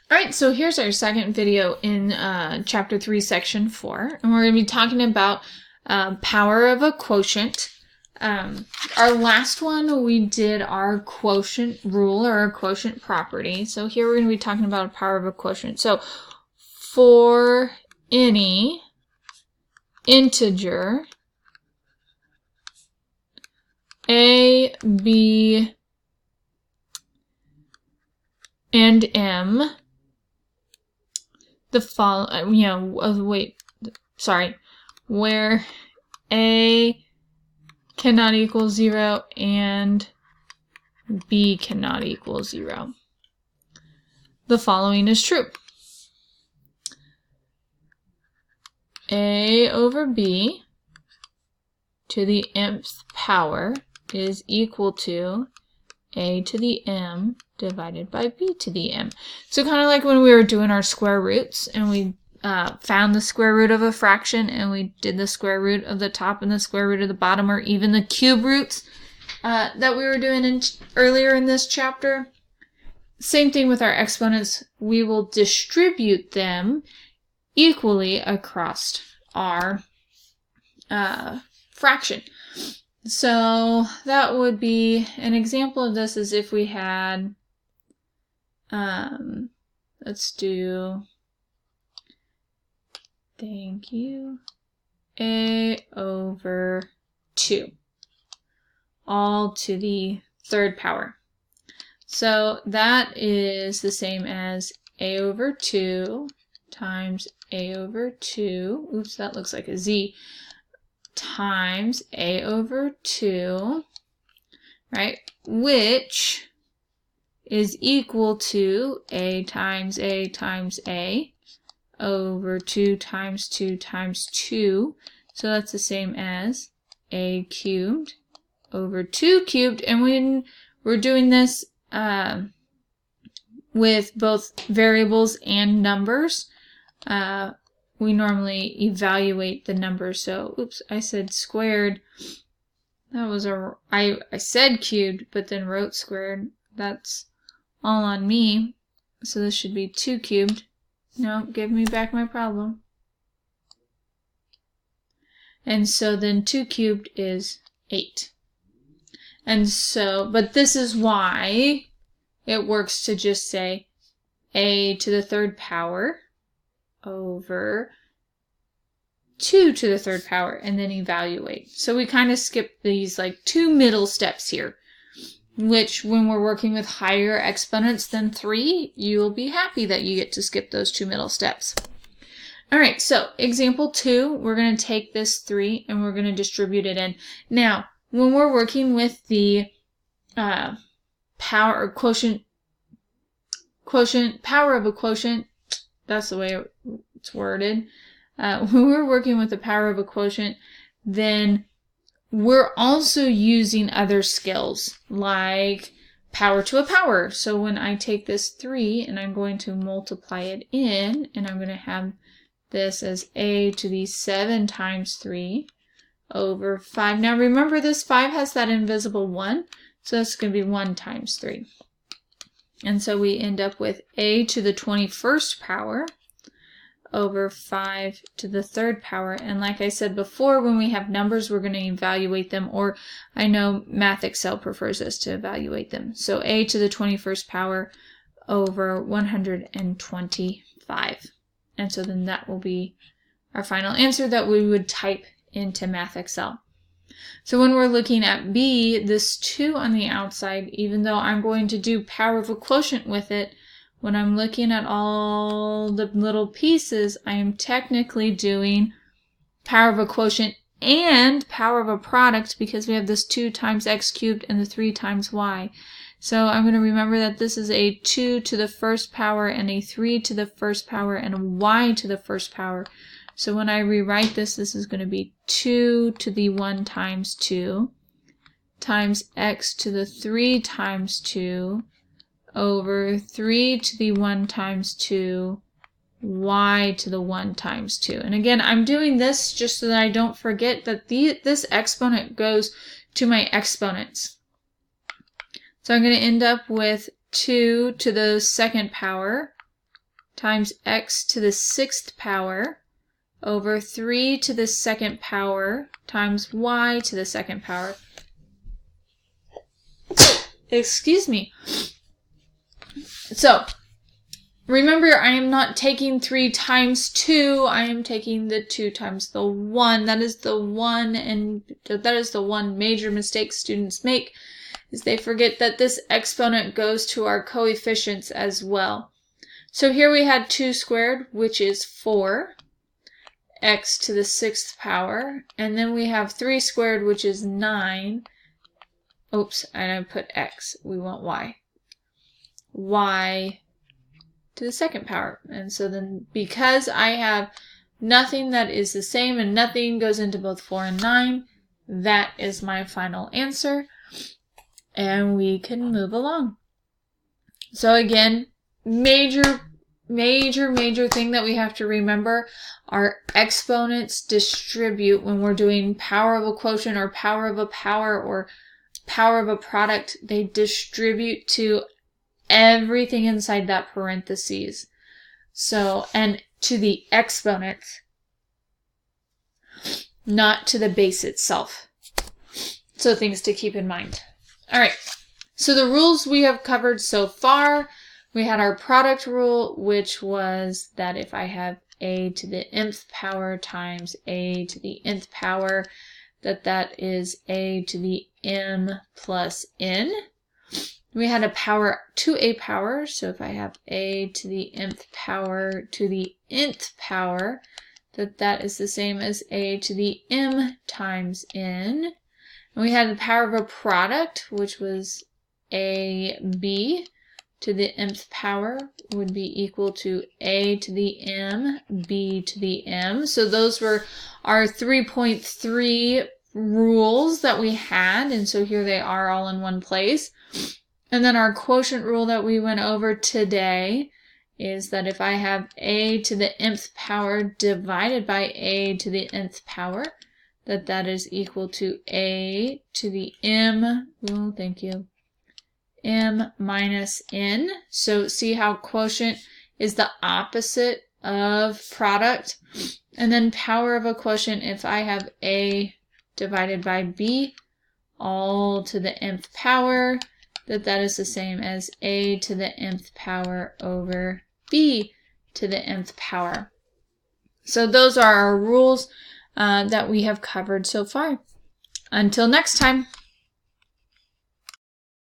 All right, so here's our second video in Chapter 3, Section 4, and we're going to be talking about power of a quotient. Our last one, we did our quotient rule or our quotient property. So here we're going to be talking about a power of a quotient. So for any integer a, b, and m, the where a cannot equal 0 and b cannot equal 0. The following is true. A over b to the mth power is equal to a to the m divided by b to the m. So kind of like when we were doing our square roots and we found the square root of a fraction and we did the square root of the top and the square root of the bottom, or even the cube roots that we were doing earlier in this chapter. Same thing with our exponents. We will distribute them equally across our fraction. So that would be an example of this is if we had, let's do, thank you, a over 2, all to the third power. So that is the same as a over 2 times a over 2, oops, that looks like a z, times a over 2, right, which is equal to a times a times a over 2 times 2 times 2. So that's the same as a cubed over 2 cubed. And when we're doing this with both variables and numbers, we normally evaluate the numbers. So, oops, I said squared. That was I said cubed, but then wrote squared. That's all on me. So this should be 2 cubed. No, give me back my problem. And so then 2 cubed is 8. And so, but this is why it works to just say a to the third power over 2 to the third power and then evaluate. So we kind of skip these like 2 middle steps here, which when we're working with higher exponents than 3, you'll be happy that you get to skip those 2 middle steps. All right, so example 2, we're going to take this 3 and we're going to distribute it in. Now, when we're working with the power of a quotient, that's the way it's worded. When we're working with the power of a quotient, then we're also using other skills like power to a power. So when I take this 3 and I'm going to multiply it in, and I'm going to have this as a to the 7 times 3 over 5. Now remember, this 5 has that invisible 1, so that's going to be 1 times 3. And so we end up with a to the 21st power over 5 to the third power. And like I said before, when we have numbers, we're going to evaluate them, or I know Math Excel prefers us to evaluate them. So a to the 21st power over 125. And so then that will be our final answer that we would type into Math Excel. So when we're looking at b, this 2 on the outside, even though I'm going to do power of a quotient with it, when I'm looking at all the little pieces, I am technically doing power of a quotient and power of a product, because we have this 2 times x cubed and the 3 times y. So I'm going to remember that this is a 2 to the first power and a 3 to the first power and a y to the first power. So when I rewrite this, this is going to be 2 to the 1 times 2 times x to the 3 times 2 over 3 to the 1 times 2 y to the 1 times 2. And again, I'm doing this just so that I don't forget that this exponent goes to my exponents. So I'm going to end up with 2 to the second power times x to the 6th power over 3 to the 2nd power times y to the 2nd power. Excuse me. So, remember, I am not taking 3 times 2, I am taking the 2 times the 1. That is the one major mistake students make, is they forget that this exponent goes to our coefficients as well. So here we had 2 squared, which is 4, x to the 6th power, and then we have 3 squared, which is 9. Oops, I put x, we want y. Y to the 2nd power. And so then because I have nothing that is the same and nothing goes into both 4 and 9, that is my final answer. And we can move along. So again, major thing that we have to remember, our exponents distribute when we're doing power of a quotient or power of a power or power of a product. They distribute to everything inside that parentheses. So, and to the exponents, not to the base itself. So things to keep in mind. All right, so the rules we have covered so far, we had our product rule, which was that if I have a to the nth power times a to the nth power, that is a to the m plus n. We had a power to a power, so if I have a to the nth power to the nth power, that is the same as a to the m times n. And we had the power of a product, which was ab to the nth power would be equal to a to the m, b to the m. So those were our 3.3 rules that we had, and so here they are all in one place. And then our quotient rule that we went over today is that if I have a to the nth power divided by a to the nth power, that is equal to a to the m, oh, thank you, m minus n. So see how quotient is the opposite of product. And then power of a quotient, if I have a divided by b all to the nth power, that is the same as a to the nth power over b to the nth power. So those are our rules that we have covered so far. Until next time.